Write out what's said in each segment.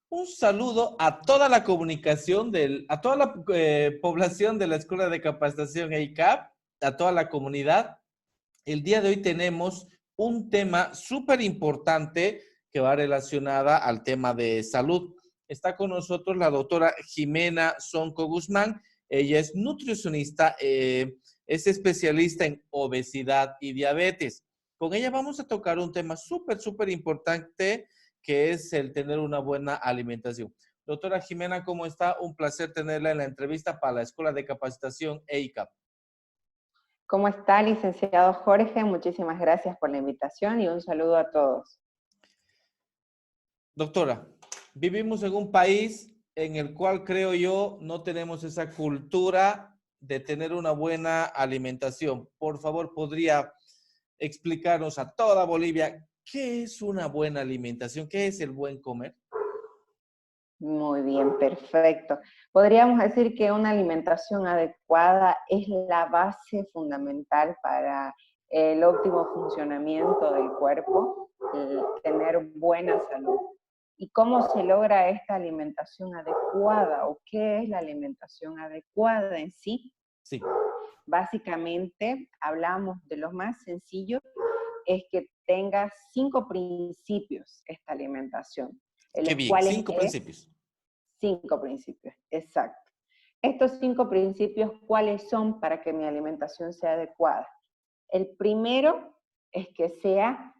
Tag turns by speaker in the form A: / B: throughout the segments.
A: Un saludo a toda la comunicación, a toda la población de la Escuela de Capacitación EICAP, a toda la comunidad. El día de hoy tenemos un tema súper importante que va relacionada al tema de salud. Está con nosotros la doctora Jimena Sonco Guzmán. Ella es nutricionista, es especialista en obesidad y diabetes. Con ella vamos a tocar un tema súper importante que es el tener una buena alimentación. Doctora Jimena, ¿cómo está? Un placer tenerla en la entrevista para la Escuela de Capacitación EICAP.
B: ¿Cómo está, licenciado Jorge? Muchísimas gracias por la invitación y un saludo a todos.
A: Doctora, vivimos en un país en el cual creo yo no tenemos esa cultura de tener una buena alimentación. Por favor, ¿podría explicarnos a toda Bolivia qué es una buena alimentación? ¿Qué es el buen comer?
B: Muy bien, perfecto. Podríamos decir que una alimentación adecuada es la base fundamental para el óptimo funcionamiento del cuerpo, tener buena salud. ¿Y cómo se logra esta alimentación adecuada o qué es la alimentación adecuada en sí?
A: Sí.
B: Básicamente, hablamos de lo más sencillo, es que tenga 5 principios esta alimentación, en
A: Qué
B: los
A: bien,
B: cuales
A: 5 principios.
B: 5 principios, exacto. Estos 5 principios, ¿cuáles son para que mi alimentación sea adecuada? El primero es que sea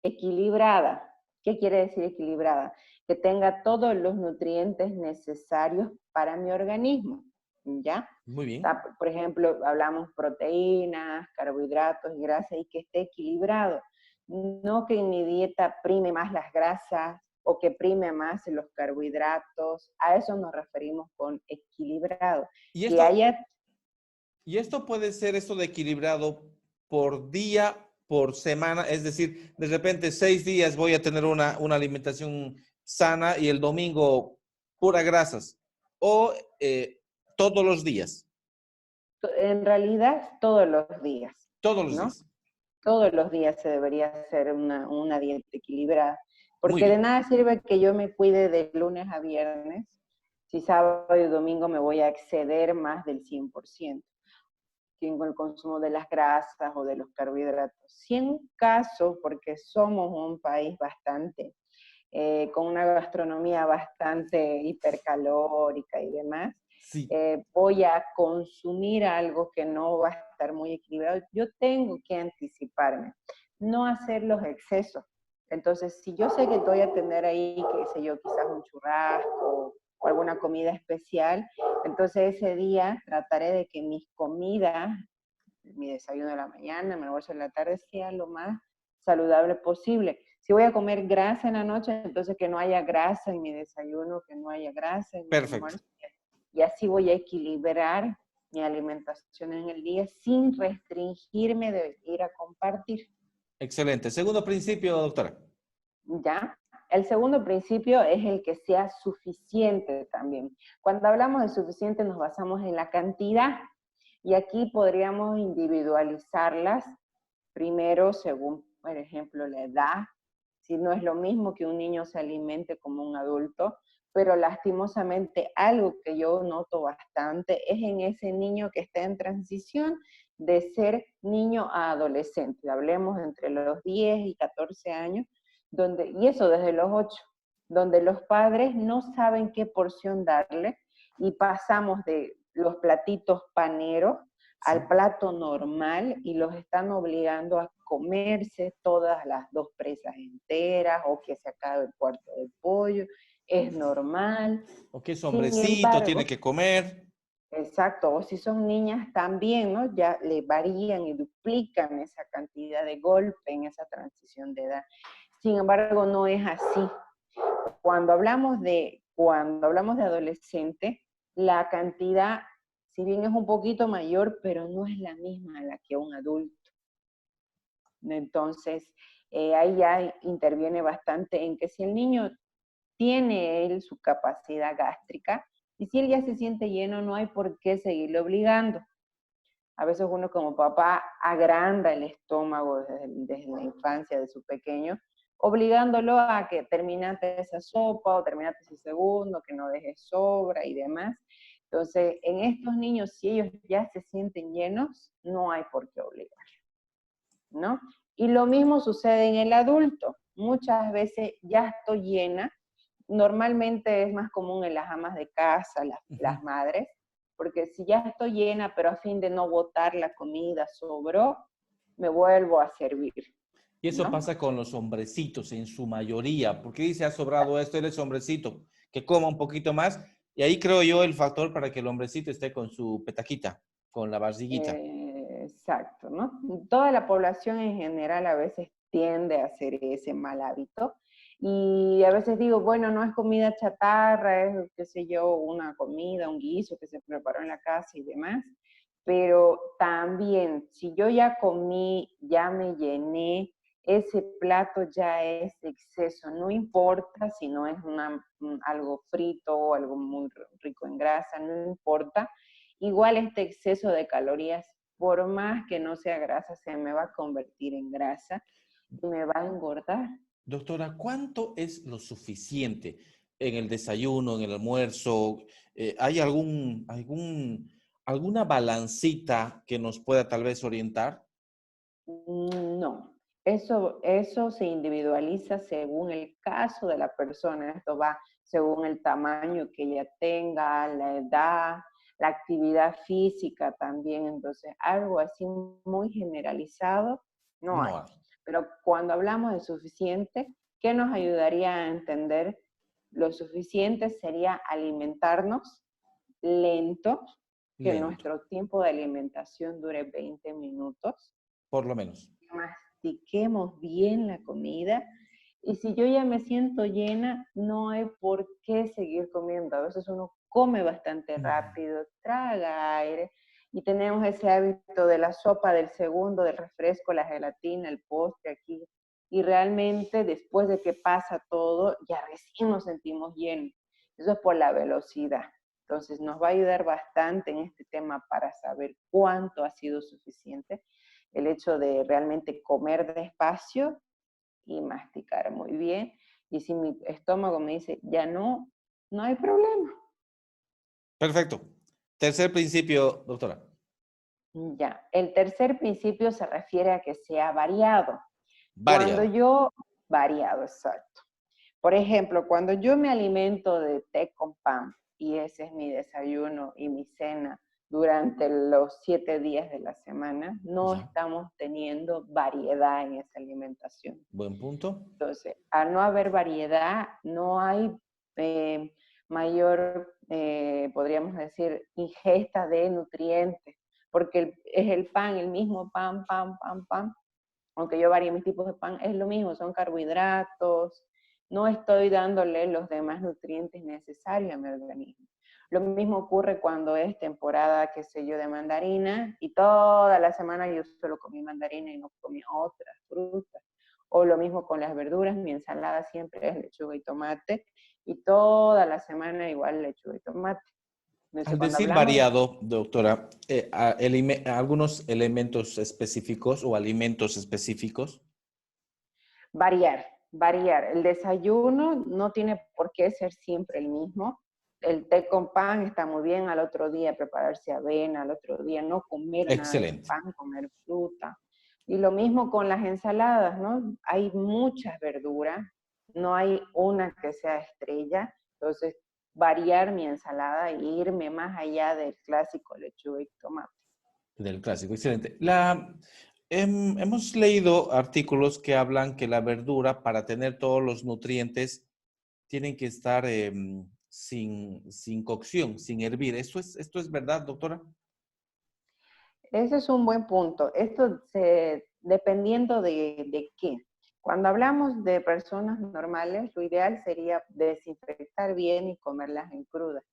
B: equilibrada. ¿Qué quiere decir equilibrada? Que tenga todos los nutrientes necesarios para mi organismo, ¿ya?
A: Muy bien.
B: O sea, por ejemplo, hablamos proteínas, carbohidratos y grasas y que esté equilibrado. No que en mi dieta prime más las grasas o que prime más los carbohidratos. A eso nos referimos con equilibrado.
A: Y
B: Que haya...
A: esto puede ser esto de equilibrado por día, por semana, es decir, de repente 6 días voy a tener una alimentación sana y el domingo pura grasas, o todos los días.
B: En realidad, todos los días,
A: Todos los
B: ¿no?
A: días.
B: Todos los días se debería hacer una dieta equilibrada,
A: Muy
B: porque de
A: bien.
B: nada sirve que yo me cuide de lunes a viernes, si sábado y domingo me voy a exceder más del 100% con el consumo de las grasas o de los carbohidratos. Si en un caso, porque somos un país bastante, con una gastronomía bastante hipercalórica y demás,
A: Sí.
B: voy a consumir algo que no va a estar muy equilibrado, yo tengo que anticiparme, no hacer los excesos. Entonces, si yo sé que voy a tener ahí, qué sé yo, quizás un churrasco o alguna comida especial, entonces ese día trataré de que mis comidas, mi desayuno de la mañana, mi almuerzo de la tarde, sea lo más saludable posible. Si voy a comer grasa en la noche, entonces que no haya grasa en mi desayuno, que no haya grasa en mi
A: Perfecto.
B: almuerzo. Y así voy a equilibrar mi alimentación en el día sin restringirme de ir a compartir.
A: Excelente. Segundo principio, doctora.
B: ¿Ya? El segundo principio es el que sea suficiente también. Cuando hablamos de suficiente nos basamos en la cantidad y aquí podríamos individualizarlas primero según, por ejemplo, la edad. Si no es lo mismo que un niño se alimente como un adulto, pero lastimosamente algo que yo noto bastante es en ese niño que está en transición de ser niño a adolescente. Hablemos entre los 10 y 14 años, y eso desde los 8, donde los padres no saben qué porción darle y pasamos de los platitos paneros
A: Sí.
B: al plato normal y los están obligando a comerse todas las 2 presas enteras o que se acabe el cuarto de pollo, es normal.
A: O que es
B: Sin
A: hombrecito, tiene
B: embargo,
A: que comer.
B: exacto, o si son niñas también, ¿no? Ya le varían y duplican esa cantidad de golpe en esa transición de edad. Sin embargo, no es así. Cuando hablamos de adolescente, la cantidad, si bien es un poquito mayor, pero no es la misma a la que un adulto. Entonces, ahí ya interviene bastante en que si el niño tiene él su capacidad gástrica, y si él ya se siente lleno, no hay por qué seguirle obligando. A veces uno como papá agranda el estómago desde la infancia de su pequeño, obligándolo a que terminate esa sopa o terminate ese segundo, que no dejes sobra y demás. Entonces, en estos niños, si ellos ya se sienten llenos, no hay por qué obligar, ¿no? Y lo mismo sucede en el adulto. Muchas veces ya estoy llena. Normalmente es más común en las amas de casa, las madres, porque si ya estoy llena, pero a fin de no botar la comida sobró, me vuelvo a servir,
A: Y eso
B: ¿no?
A: pasa con los hombrecitos en su mayoría. ¿Por qué dice ha sobrado esto? Él es hombrecito, que coma un poquito más. Y ahí creo yo el factor para que el hombrecito esté con su petaquita, con la barriguita.
B: Exacto, ¿no? Toda la población en general a veces tiende a hacer ese mal hábito. Y a veces digo, bueno, no es comida chatarra, es, qué sé yo, una comida, un guiso que se preparó en la casa y demás. Pero también, si yo ya comí, ya me llené, ese plato ya es exceso. No importa si no es algo frito o algo muy rico en grasa, no importa. Igual este exceso de calorías, por más que no sea grasa, se me va a convertir en grasa y me va a engordar.
A: Doctora, ¿cuánto es lo suficiente en el desayuno, en el almuerzo? ¿Hay alguna balancita que nos pueda tal vez orientar?
B: No, eso se individualiza según el caso de la persona. Esto va según el tamaño que ella tenga, la edad, la actividad física también. Entonces, algo así muy generalizado no hay.
A: No hay.
B: Pero cuando hablamos de suficiente, ¿qué nos ayudaría a entender? Lo suficiente sería alimentarnos lento, que
A: Lento,
B: nuestro tiempo de alimentación dure 20 minutos,
A: por lo menos.
B: mastiquemos bien la comida. Y si yo ya me siento llena, no hay por qué seguir comiendo. A veces uno come bastante rápido, traga aire, y tenemos ese hábito de la sopa del segundo, del refresco, la gelatina, el postre aquí. Y realmente después de que pasa todo, ya recién nos sentimos llenos. Eso es por la velocidad. Entonces nos va a ayudar bastante en este tema para saber cuánto ha sido suficiente el hecho de realmente comer despacio y masticar muy bien. Y si mi estómago me dice, ya no, no hay problema.
A: Perfecto. Tercer principio, doctora.
B: Ya, el tercer principio se refiere a que sea variado. Cuando
A: Variado.
B: yo, variado, exacto. Por ejemplo, cuando yo me alimento de té con pan, y ese es mi desayuno y mi cena durante los 7 días de la semana, no
A: Ya.
B: estamos teniendo variedad en esa alimentación.
A: Buen punto.
B: Entonces, al no haber variedad, no hay mayor, podríamos decir, ingesta de nutrientes, porque es el pan, el mismo pan, pan, pan, pan, aunque yo varíe mis tipos de pan, es lo mismo, son carbohidratos, no estoy dándole los demás nutrientes necesarios a mi organismo. Lo mismo ocurre cuando es temporada, qué sé yo, de mandarina, y toda la semana yo solo comí mandarina y no comí otras frutas. O lo mismo con las verduras, mi ensalada siempre es lechuga y tomate, y toda la semana igual lechuga y tomate. Entonces,
A: Al
B: cuando
A: decir
B: hablamos de
A: variado, doctora, algunos elementos específicos o alimentos específicos.
B: variar, variar. El desayuno no tiene por qué ser siempre el mismo. El té con pan está muy bien, al otro día prepararse avena, al otro día no comer nada de
A: Excelente.
B: pan, comer fruta. Y lo mismo con las ensaladas, ¿no? Hay muchas verduras, no hay una que sea estrella, entonces variar mi ensalada e irme más allá del clásico lechuga y tomate.
A: Del clásico, excelente. Hemos leído artículos que hablan que la verdura, para tener todos los nutrientes, tienen que estar sin cocción, sin hervir. ¿Esto es verdad, doctora?
B: Ese es un buen punto. Dependiendo de qué. Cuando hablamos de personas normales, lo ideal sería desinfectar bien y comerlas en crudas.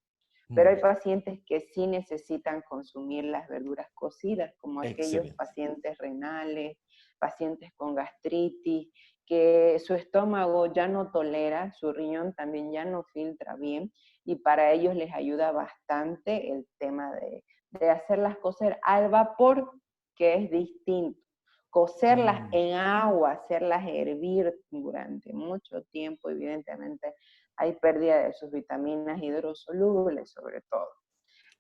B: Pero hay
A: Mm,
B: pacientes que sí necesitan consumir las verduras cocidas, como aquellos
A: excelente.
B: pacientes renales, pacientes con gastritis, que su estómago ya no tolera, su riñón también ya no filtra bien, y para ellos les ayuda bastante el tema de hacer las cosas al vapor, que es distinto. cocerlas en agua, hacerlas hervir durante mucho tiempo, evidentemente hay pérdida de sus vitaminas hidrosolubles sobre todo.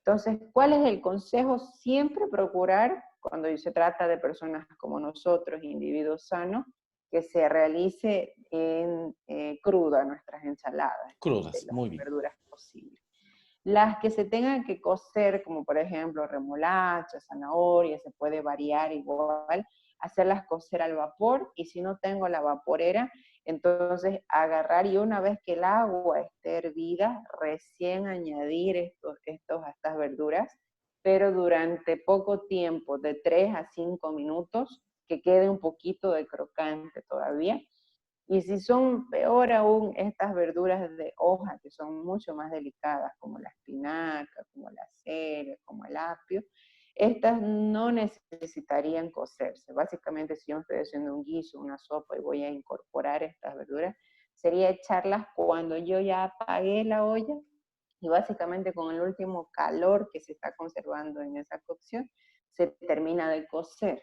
B: Entonces, ¿cuál es el consejo? Siempre procurar, cuando se trata de personas como nosotros, individuos sanos, que se realice en cruda nuestras ensaladas, de
A: Crudas,
B: las
A: muy bien.
B: verduras posibles. Las que se tengan que cocer, como por ejemplo remolacha, zanahoria, se puede variar igual, hacerlas cocer al vapor, y si no tengo la vaporera, entonces agarrar y una vez que el agua esté hervida, recién añadir estas verduras, pero durante poco tiempo, de 3 a 5 minutos, que quede un poquito de crocante todavía. Y si son, peor aún, estas verduras de hoja, que son mucho más delicadas, como la espinaca, como la cera, como el apio, estas no necesitarían cocerse. Básicamente, si yo estoy haciendo un guiso, una sopa, y voy a incorporar estas verduras, sería echarlas cuando yo ya apagué la olla, y básicamente con el último calor que se está conservando en esa cocción, se termina de cocer.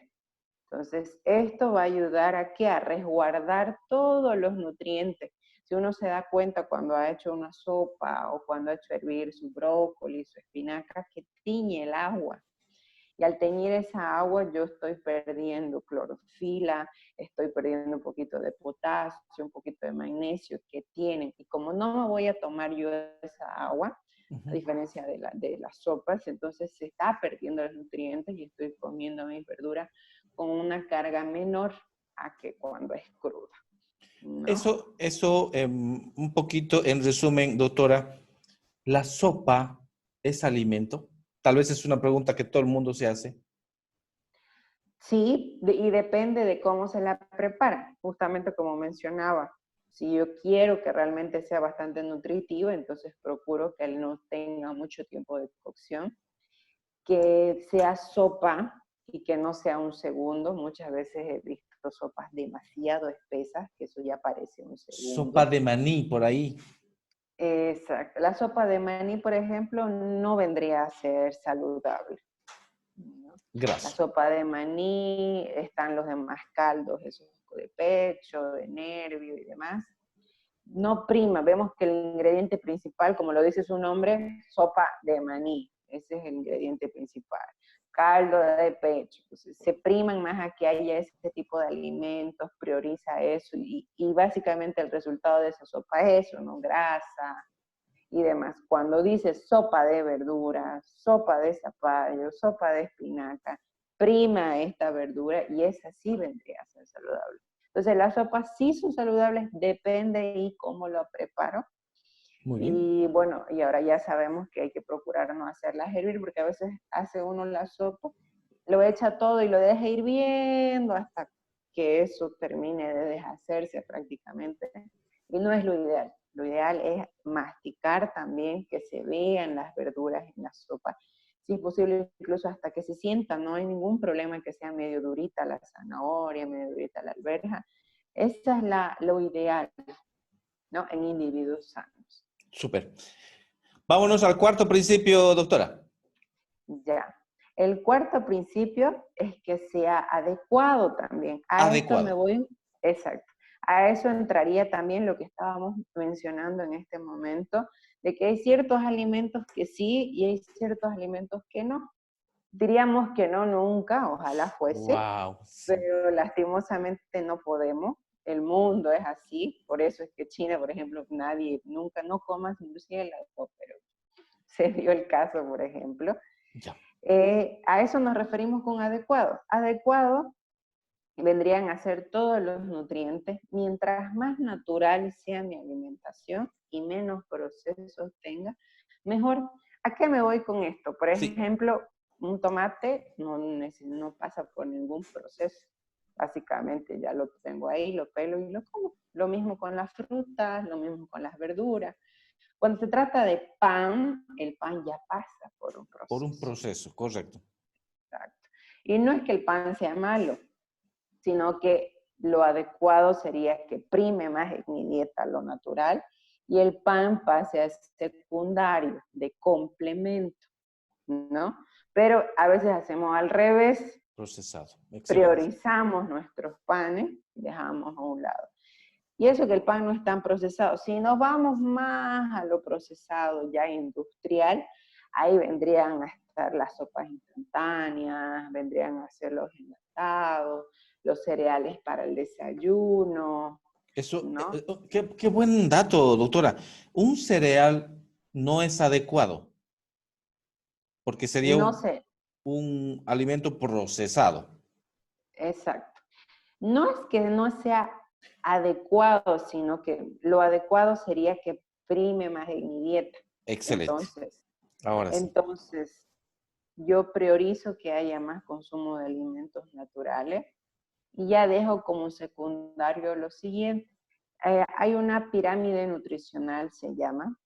B: Entonces, esto va a ayudar a ¿qué? A resguardar todos los nutrientes. Si uno se da cuenta cuando ha hecho una sopa o cuando ha hecho hervir su brócoli, su espinaca, que tiñe el agua. Y al teñir esa agua yo estoy perdiendo clorofila, estoy perdiendo un poquito de potasio, un poquito de magnesio que tienen. Y como no me voy a tomar yo esa agua, a diferencia de las sopas, entonces se está perdiendo los nutrientes y estoy comiendo mis verduras con una carga menor a que cuando es cruda, ¿no?
A: Eso, un poquito en resumen, doctora, ¿la sopa es alimento? Tal vez es una pregunta que todo el mundo se hace.
B: Sí, y depende de cómo se la prepara, justamente como mencionaba. Si yo quiero que realmente sea bastante nutritivo, entonces procuro que él no tenga mucho tiempo de cocción, que sea sopa y que no sea un segundo. Muchas veces he visto sopas demasiado espesas, que eso ya parece un
A: Sopa
B: segundo.
A: de maní por ahí.
B: Exacto. La sopa de maní, por ejemplo, no vendría a ser saludable, ¿no? La
A: Graso.
B: sopa de maní, están los demás caldos, esos de pecho, de nervio y demás. No prima, vemos que el ingrediente principal, como lo dice su nombre, sopa de maní, ese es el ingrediente principal. Caldo de pecho, pues, se priman más a que haya ese tipo de alimentos, prioriza eso, y básicamente el resultado de esa sopa es eso, ¿no? Grasa y demás. Cuando dice sopa de verduras, sopa de zapallo, sopa de espinaca, prima esta verdura, y esa sí vendría a ser saludable. Entonces las sopas sí son saludables, depende y cómo lo preparo.
A: Muy bien.
B: Y bueno, y ahora ya sabemos que hay que procurar no hacerlas hervir, porque a veces hace uno la sopa, lo echa todo y lo deja hirviendo hasta que eso termine de deshacerse prácticamente. Y no es lo ideal. Lo ideal es masticar también, que se vean las verduras en la sopa. Si es posible, incluso hasta que se sienta, no hay ningún problema en que sea medio durita la zanahoria, medio durita la alberja. Esa es lo ideal, ¿no? En individuos sanos.
A: Súper. Vámonos al cuarto principio, doctora.
B: Ya. El cuarto principio es que sea adecuado también. A esto me
A: Adecuado.
B: voy, exacto. A eso entraría también lo que estábamos mencionando en este momento, de que hay ciertos alimentos que sí y hay ciertos alimentos que no. Diríamos que no nunca, ojalá fuese,
A: Wow. Sí.
B: pero lastimosamente no podemos. El mundo es así, por eso es que China, por ejemplo, nadie, nunca, no comas murciélago, pero se dio el caso, por ejemplo.
A: Ya.
B: A eso nos referimos con adecuado. Adecuado vendrían a ser todos los nutrientes. Mientras más natural sea mi alimentación y menos procesos tenga, mejor. ¿A qué me voy con esto? Por
A: Sí.
B: ejemplo, un tomate no pasa por ningún proceso. Básicamente ya lo tengo ahí, lo pelo y lo como. Lo mismo con las frutas, lo mismo con las verduras. Cuando se trata de pan, el pan ya pasa por un
A: Por un
B: proceso.
A: proceso, correcto.
B: Exacto. Y no es que el pan sea malo, sino que lo adecuado sería que prime más en mi dieta lo natural y el pan pase a ser secundario, de complemento, ¿no? Pero a veces hacemos al revés.
A: Procesado. Excelente.
B: Priorizamos nuestros panes y dejamos a un lado. Y eso que el pan no es tan procesado. Si nos vamos más a lo procesado ya industrial, ahí vendrían a estar las sopas instantáneas, vendrían a ser los enlatados, los cereales para el desayuno,
A: Eso,
B: ¿no?
A: qué buen dato, doctora. Un cereal no es adecuado porque sería
B: No sé,
A: un alimento procesado.
B: exacto. No es que no sea adecuado, sino que lo adecuado sería que prime más en mi dieta.
A: Excelente.
B: Entonces,
A: Ahora sí.
B: entonces yo priorizo que haya más consumo de alimentos naturales y ya dejo como secundario lo siguiente. Hay una pirámide nutricional, se llama,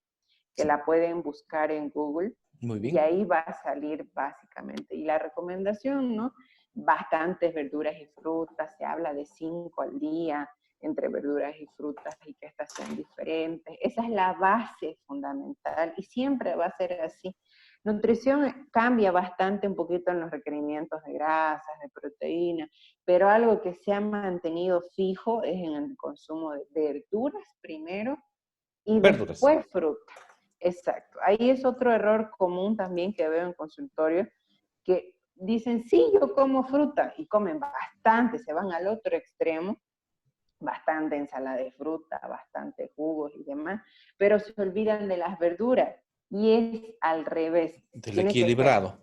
B: que
A: Sí.
B: la pueden buscar en Google
A: Muy
B: y
A: bien.
B: ahí va a salir básicamente. Y la recomendación, ¿no? Bastantes verduras y frutas, se habla de 5 al día entre verduras y frutas y que estas sean diferentes. Esa es la base fundamental y siempre va a ser así. Nutrición cambia bastante un poquito en los requerimientos de grasas, de proteínas, pero algo que se ha mantenido fijo es en el consumo de verduras primero y
A: Verduras.
B: después fruta. Exacto. Ahí es otro error común también que veo en consultorio, que dicen, sí, yo como fruta, y comen bastante, se van al otro extremo, bastante ensalada de fruta, bastante jugos y demás, pero se olvidan de las verduras. Y es al revés.
A: Del
B: Tiene que ser
A: equilibrado.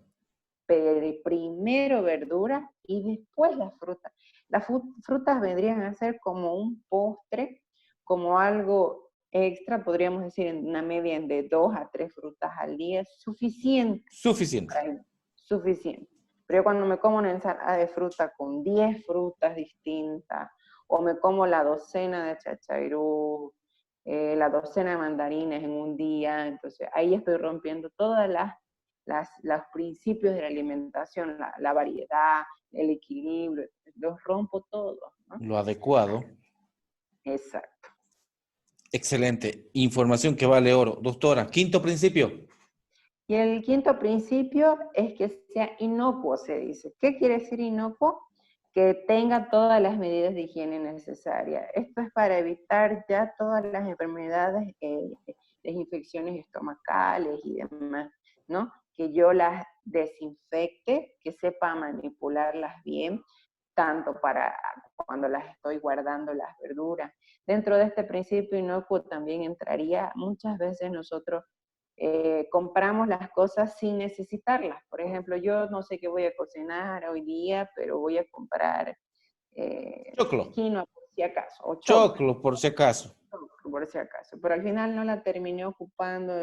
B: primero verdura y después la fruta. Las frutas vendrían a ser como un postre, como algo extra, podríamos decir en una media de 2 a 3 frutas al día, suficiente,
A: Suficiente.
B: suficiente. Pero yo cuando me como una ensalada de fruta con 10 frutas distintas, o me como la docena de chachairú, la docena de mandarines en un día, entonces ahí estoy rompiendo todas los principios de la alimentación, la variedad, el equilibrio, los rompo todos, ¿no?
A: Lo adecuado.
B: Exacto.
A: Excelente. Información que vale oro. Doctora, quinto principio.
B: Y el quinto principio es que sea inocuo, se dice. ¿Qué quiere decir inocuo? Que tenga todas las medidas de higiene necesarias. Esto es para evitar ya todas las enfermedades, las infecciones estomacales y demás, ¿no? Que yo las desinfecte, que sepa manipularlas bien, tanto para cuando las estoy guardando las verduras. Dentro de este principio inocuo también entraría, muchas veces nosotros compramos las cosas sin necesitarlas. Por ejemplo, yo no sé qué voy a cocinar hoy día, pero voy a comprar
A: Choclo.
B: quinoa por si acaso, o choclo,
A: Choclo, por si acaso.
B: por si acaso. Pero al final no la terminé ocupando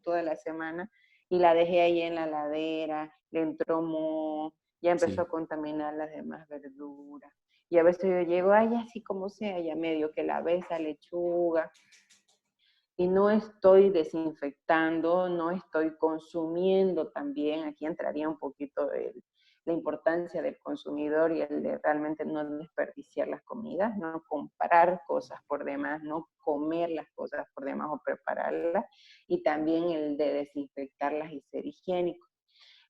B: toda la semana y la dejé ahí en la ladera, le entró moho, ya empezó
A: Sí.
B: a contaminar las demás verduras. Y a veces yo llego, ay, así como sea, ya medio que la ves a lechuga, y no estoy desinfectando, no estoy consumiendo también, aquí entraría un poquito la importancia del consumidor y el de realmente no desperdiciar las comidas, no comprar cosas por demás, no comer las cosas por demás o prepararlas, y también el de desinfectarlas y ser higiénico.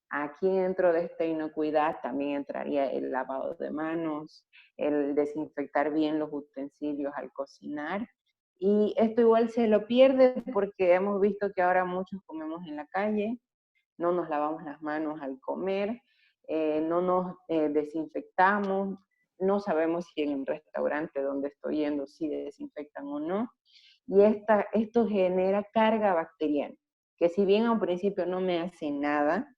B: Aquí dentro de esta inocuidad también entraría el lavado de manos, el desinfectar bien los utensilios al cocinar. Y esto igual se lo pierde porque hemos visto que ahora muchos comemos en la calle, no nos lavamos las manos al comer, no nos desinfectamos, no sabemos si en el restaurante donde estoy yendo si desinfectan o no. Y esto genera carga bacteriana, que si bien a un principio no me hace nada,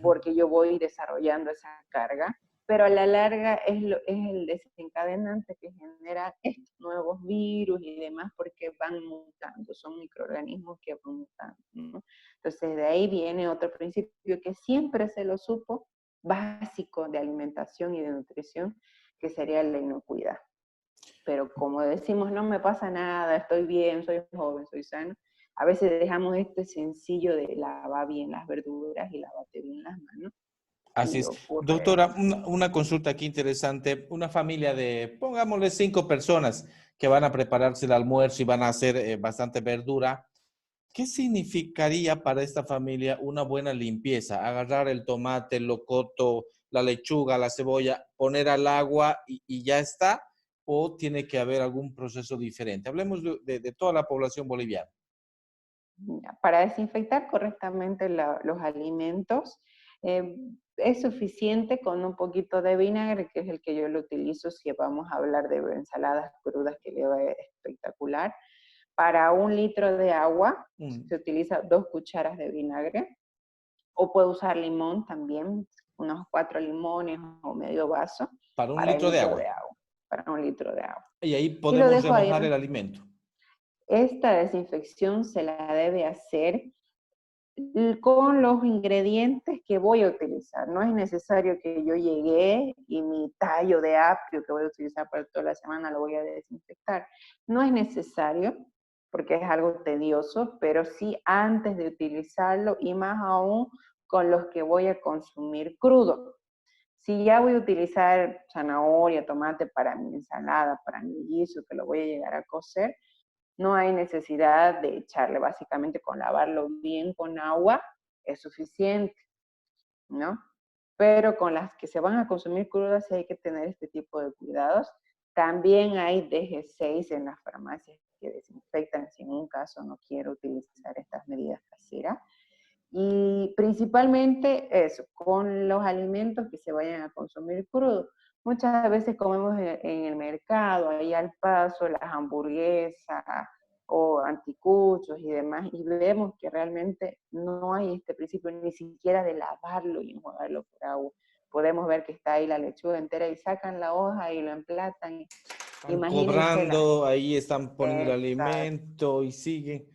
B: porque yo voy desarrollando esa carga, pero a la larga es el desencadenante que genera estos nuevos virus y demás porque van mutando, son microorganismos que van mutando, ¿no? Entonces de ahí viene otro principio que siempre se lo supo, básico de alimentación y de nutrición, que sería la inocuidad. Pero como decimos, no me pasa nada, estoy bien, soy joven, soy sano, a veces dejamos este sencillo de lavar bien las verduras y lavarte bien las manos
A: Así
B: y
A: es.
B: ocurre
A: Doctora,
B: esto.
A: una consulta aquí interesante. Una familia de, pongámosle 5 personas que van a prepararse el almuerzo y van a hacer bastante verdura. ¿Qué significaría para esta familia una buena limpieza? Agarrar el tomate, el locoto, la lechuga, la cebolla, poner al agua y ya está, o tiene que haber algún proceso diferente? Hablemos de toda la población boliviana.
B: Para desinfectar correctamente los alimentos, eh, es suficiente con un poquito de vinagre, que es el que yo lo utilizo si vamos a hablar de ensaladas crudas, que le va espectacular. Para 1 litro de agua se utiliza 2 cucharas de vinagre, o puedo usar limón también, unos 4 limones o medio vaso
A: Para un
B: para el
A: litro de
B: litro
A: agua.
B: de agua, para 1 litro de agua.
A: Y ahí
B: Y lo
A: podemos
B: dejo ahí.
A: remojar el alimento.
B: Esta desinfección se la debe hacer con los ingredientes que voy a utilizar. No es necesario que yo llegue y mi tallo de apio que voy a utilizar para toda la semana lo voy a desinfectar. No es necesario porque es algo tedioso, pero sí antes de utilizarlo y más aún con los que voy a consumir crudo. Si ya voy a utilizar zanahoria, tomate para mi ensalada, para mi guiso, que lo voy a llegar a cocer, no hay necesidad de echarle, básicamente con lavarlo bien con agua es suficiente, ¿no? Pero con las que se van a consumir crudas sí hay que tener este tipo de cuidados. También hay DG6 en las farmacias que desinfectan si en un caso no quiero utilizar estas medidas caseras. Y principalmente eso, con los alimentos que se vayan a consumir crudos. Muchas veces comemos en el mercado, ahí al paso, las hamburguesas o anticuchos y demás, y vemos que realmente no hay este principio ni siquiera de lavarlo y enjuagarlo por agua. Podemos ver que está ahí la lechuga entera y sacan la hoja y lo emplatan.
A: Están
B: Imagínense la...
A: cobrando, ahí están poniendo el
B: Exacto,
A: alimento y siguen.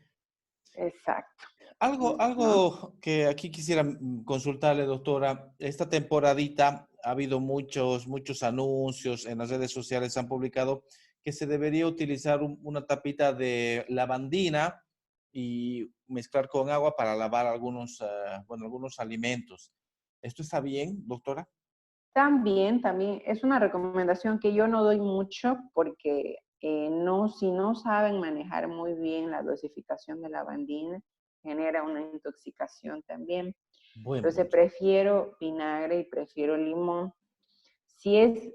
B: exacto. ¿No?
A: Algo que aquí quisiera consultarle, doctora. Esta temporadita ha habido muchos anuncios en las redes sociales, se han publicado que se debería utilizar una tapita de lavandina y mezclar con agua para lavar algunos alimentos. ¿Esto está bien, doctora?
B: También es una recomendación que yo no doy mucho porque no, si no saben manejar muy bien la dosificación de lavandina, genera una intoxicación también.
A: Buen
B: Entonces
A: punto.
B: prefiero vinagre y prefiero limón. Si es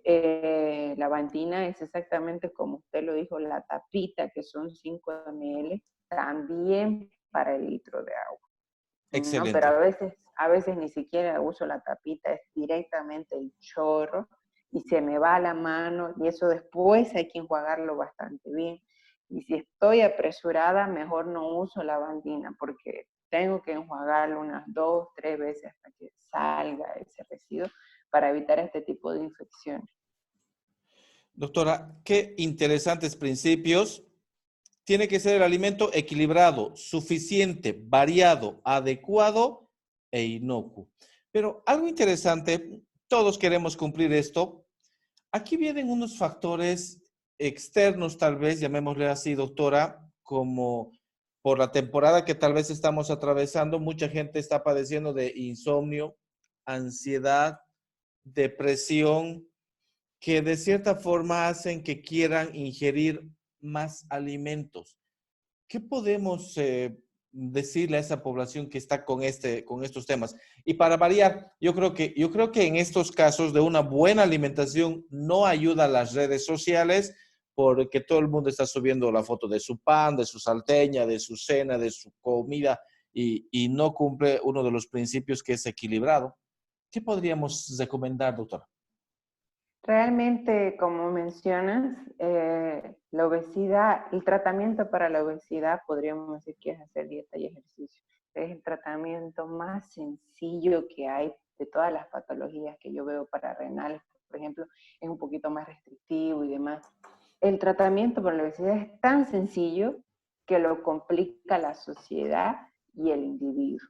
B: lavandina, es exactamente como usted lo dijo, la tapita, que son 5 ml, también para el litro de agua. ¿No? Pero
A: Excelente.
B: a veces ni siquiera uso la tapita, es directamente el chorro y se me va la mano y eso después hay que enjuagarlo bastante bien. Y si estoy apresurada, mejor no uso la lavandina porque tengo que enjuagarlo unas 2, 3 veces hasta que salga ese residuo para evitar este tipo de infecciones.
A: Doctora, qué interesantes principios. Tiene que ser el alimento equilibrado, suficiente, variado, adecuado e inocuo. Pero algo interesante, todos queremos cumplir esto. Aquí vienen unos factores externos, tal vez, llamémosle así, doctora, como por la temporada que tal vez estamos atravesando, mucha gente está padeciendo de insomnio, ansiedad, depresión, que de cierta forma hacen que quieran ingerir más alimentos. ¿Qué podemos decirle a esa población que está con estos temas? Y para variar, yo creo que en estos casos de una buena alimentación no ayuda a las redes sociales porque todo el mundo está subiendo la foto de su pan, de su salteña, de su cena, de su comida y no cumple uno de los principios que es equilibrado. ¿Qué podríamos recomendar, doctora?
B: Realmente, como mencionas, la obesidad, el tratamiento para la obesidad, podríamos decir que es hacer dieta y ejercicio. Es el tratamiento más sencillo que hay de todas las patologías que yo veo para renales, por ejemplo, es un poquito más restrictivo y demás. El tratamiento para la obesidad es tan sencillo que lo complica la sociedad y el individuo.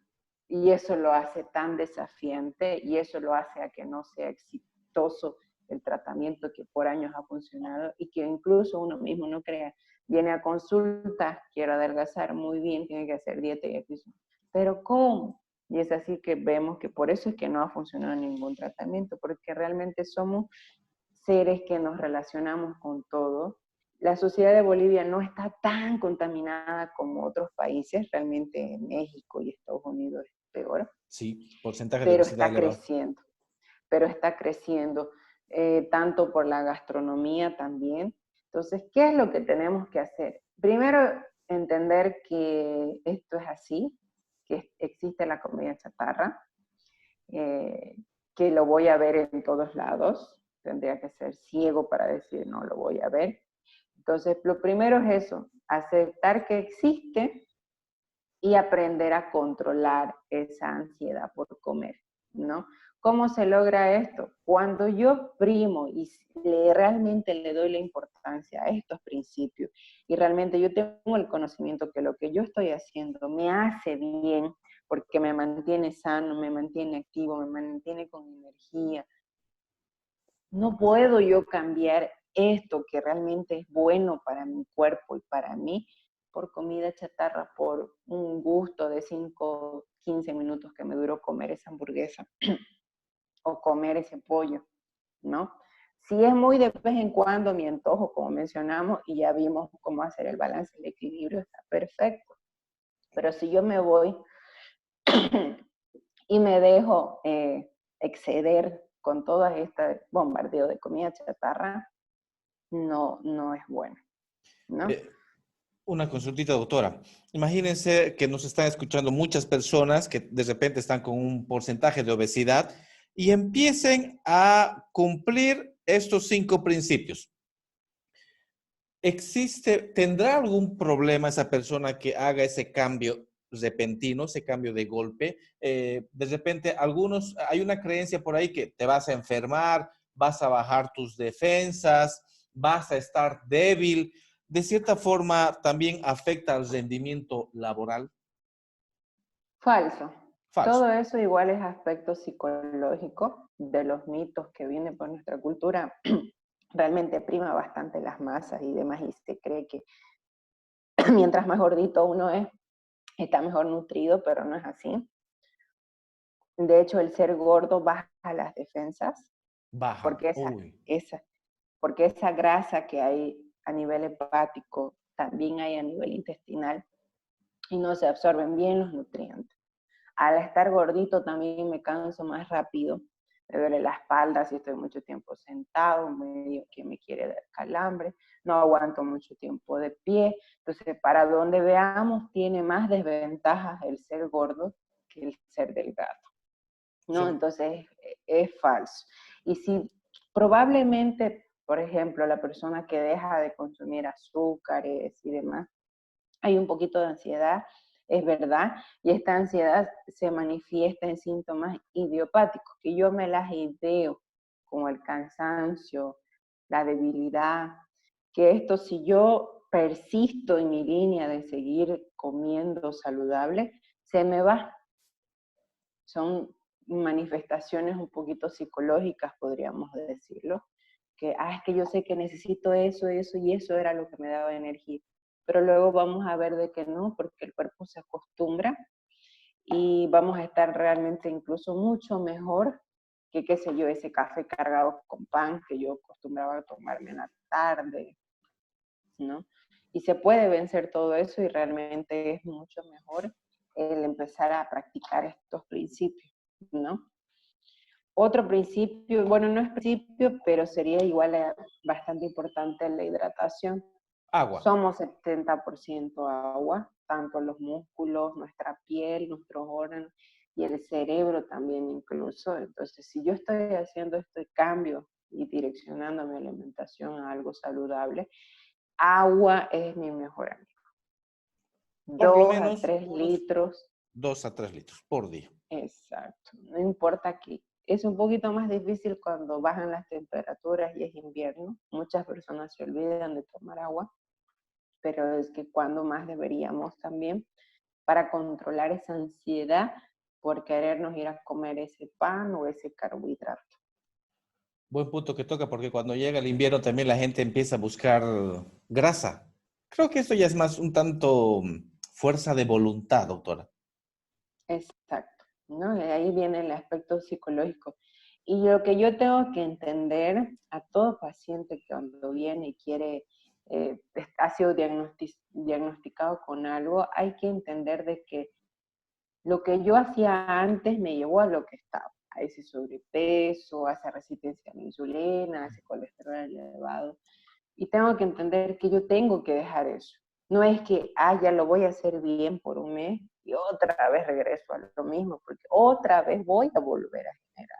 B: Y eso lo hace tan desafiante y eso lo hace a que no sea exitoso el tratamiento que por años ha funcionado y que incluso uno mismo no crea. Viene a consulta, quiero adelgazar muy bien, tiene que hacer dieta y ejercicio. Pero ¿cómo? Y es así que vemos que por eso es que no ha funcionado ningún tratamiento, porque realmente somos seres que nos relacionamos con todo. La sociedad de Bolivia no está tan contaminada como otros países, realmente México y Estados Unidos es peor,
A: Sí, porcentaje de
B: pero
A: obesidad
B: está
A: elevado.
B: creciendo. pero está creciendo, tanto por la gastronomía también. Entonces, ¿qué es lo que tenemos que hacer? Primero, entender que esto es así, que existe la comida chatarra, eh, que lo voy a ver en todos lados. Tendría que ser ciego para decir no lo voy a ver. Entonces, lo primero es eso, aceptar que existe y aprender a controlar esa ansiedad por comer, ¿no? ¿Cómo se logra esto? Cuando yo primo y realmente le doy la importancia a estos principios y realmente yo tengo el conocimiento que lo que yo estoy haciendo me hace bien porque me mantiene sano, me mantiene activo, me mantiene con energía. No puedo yo cambiar esto que realmente es bueno para mi cuerpo y para mí por comida chatarra, por un gusto de 5, 15 minutos que me duró comer esa hamburguesa o comer ese pollo, ¿no? Si es muy de vez en cuando mi antojo, como mencionamos, y ya vimos cómo hacer el balance, el equilibrio, está perfecto. Pero si yo me voy y me dejo exceder con todo este bombardeo de comida chatarra, no es bueno, ¿no?
A: Una consultita, doctora. Imagínense que nos están escuchando muchas personas que de repente están con un porcentaje de obesidad y empiecen a cumplir estos 5 principios. ¿Tendrá algún problema esa persona que haga ese cambio repentino, ese cambio de golpe? De repente, hay una creencia por ahí que te vas a enfermar, vas a bajar tus defensas, vas a estar débil. De cierta forma, también afecta al rendimiento laboral.
B: Falso.
A: Falso.
B: Todo eso igual es aspecto psicológico de los mitos que vienen por nuestra cultura. Realmente prima bastante las masas y demás y se cree que mientras más gordito uno es, está mejor nutrido, pero no es así. De hecho, el ser gordo baja las defensas
A: Baja.
B: porque
A: Uy.
B: porque esa grasa que hay a nivel hepático también hay a nivel intestinal y no se absorben bien los nutrientes. Al estar gordito también me canso más rápido, me duele la espalda si estoy mucho tiempo sentado, medio que me quiere dar calambre, no aguanto mucho tiempo de pie. Entonces, para donde veamos, tiene más desventajas el ser gordo que el ser delgado, ¿no?
A: Son
B: Entonces, es falso. Y si probablemente, por ejemplo, la persona que deja de consumir azúcares y demás, hay un poquito de ansiedad, es verdad, y esta ansiedad se manifiesta en síntomas idiopáticos, que yo me las ideo, como el cansancio, la debilidad, que esto si yo persisto en mi línea de seguir comiendo saludable, se me va. Son manifestaciones un poquito psicológicas, podríamos decirlo, que, es que yo sé que necesito eso, eso y eso era lo que me daba energía. Pero luego vamos a ver de que no, porque el cuerpo se acostumbra y vamos a estar realmente incluso mucho mejor que, qué sé yo, ese café cargado con pan que yo acostumbraba a tomarme en la tarde, ¿no? Y se puede vencer todo eso y realmente es mucho mejor el empezar a practicar estos principios, ¿no? Otro principio, bueno, no es principio, pero sería igual bastante importante la hidratación.
A: agua.
B: Somos 70% agua, tanto los músculos, nuestra piel, nuestros órganos y el cerebro también incluso. Entonces, si yo estoy haciendo este cambio y direccionando mi alimentación a algo saludable, agua es mi mejor amigo.
A: Por lo
B: 2 a
A: menos
B: 3 litros.
A: 2 a 3 litros por día.
B: Exacto. No importa que es un poquito más difícil cuando bajan las temperaturas y es invierno. Muchas personas se olvidan de tomar agua, pero es que cuando más deberíamos también para controlar esa ansiedad por querernos ir a comer ese pan o ese carbohidrato.
A: Buen punto que toca porque cuando llega el invierno también la gente empieza a buscar grasa. Creo que esto ya es más un tanto fuerza de voluntad, doctora.
B: Exacto, ¿no? Y ahí viene el aspecto psicológico. Y lo que yo tengo que entender a todo paciente que cuando viene y quiere, ha sido diagnosticado con algo, hay que entender de que lo que yo hacía antes me llevó a lo que estaba. a ese sobrepeso, a esa resistencia a la insulina, a ese colesterol elevado. Y tengo que entender que yo tengo que dejar eso. No es que, ya lo voy a hacer bien por un mes y otra vez regreso a lo mismo, porque otra vez voy a volver a generar,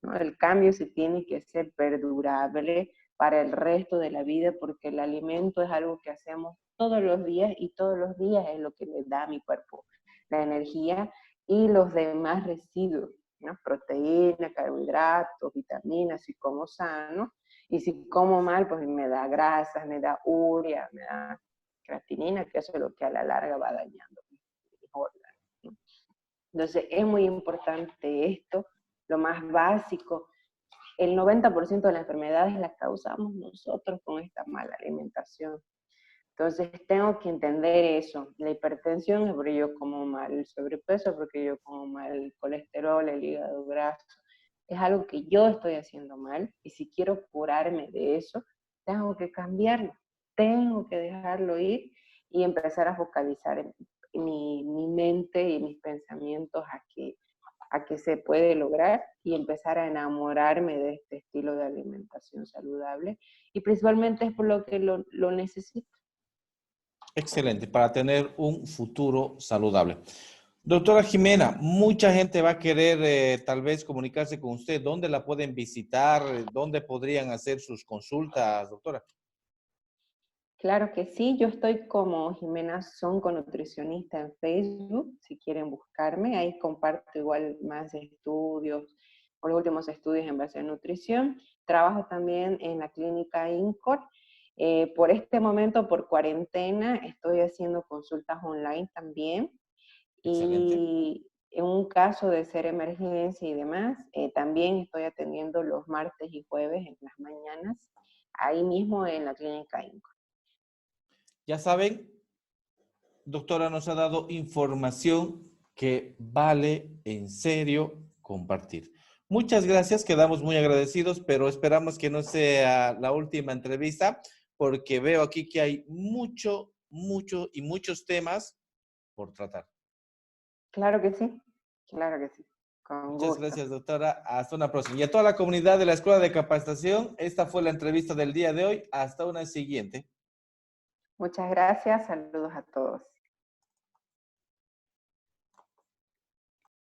B: ¿no? El cambio se tiene que ser perdurable para el resto de la vida, porque el alimento es algo que hacemos todos los días y todos los días es lo que le da a mi cuerpo la energía y los demás residuos, ¿no? Proteína, carbohidratos, vitaminas, si como sano, y si como mal, pues me da grasas, me da urea, me da creatinina, que eso es lo que a la larga va dañando mis órganos, ¿no? Entonces es muy importante esto, lo más básico. El 90% de las enfermedades las causamos nosotros con esta mala alimentación. Entonces tengo que entender eso. La hipertensión es porque yo como mal, el sobrepeso es porque yo como mal, el colesterol, el hígado graso. Es algo que yo estoy haciendo mal y si quiero curarme de eso, tengo que cambiarlo. Tengo que dejarlo ir y empezar a focalizar en mi mente y mis pensamientos a que se puede lograr y empezar a enamorarme de este estilo de alimentación saludable. Y principalmente es por lo que lo necesito.
A: Excelente, para tener un futuro saludable. Doctora Jimena, mucha gente va a querer tal vez comunicarse con usted. ¿Dónde la pueden visitar? ¿Dónde podrían hacer sus consultas, doctora?
B: Claro que sí, yo estoy como Jimena Sonco, nutricionista en Facebook, si quieren buscarme, ahí comparto igual más estudios, o los últimos estudios en base a nutrición. Trabajo también en la clínica INCOR. Por este momento, por cuarentena, estoy haciendo consultas online también.
A: Excelente.
B: Y en un caso de ser emergencia y demás, también estoy atendiendo los martes y jueves en las mañanas, ahí mismo en la clínica INCOR.
A: Ya saben, doctora nos ha dado información que vale en serio compartir. Muchas gracias, quedamos muy agradecidos, pero esperamos que no sea la última entrevista, porque veo aquí que hay muchos temas por tratar.
B: Claro que sí, claro que sí, con
A: Muchas
B: gusto.
A: gracias, doctora. Hasta una próxima. Y a toda la comunidad de la Escuela de Capacitación, esta fue la entrevista del día de hoy. Hasta una siguiente.
B: Muchas gracias, saludos a todos.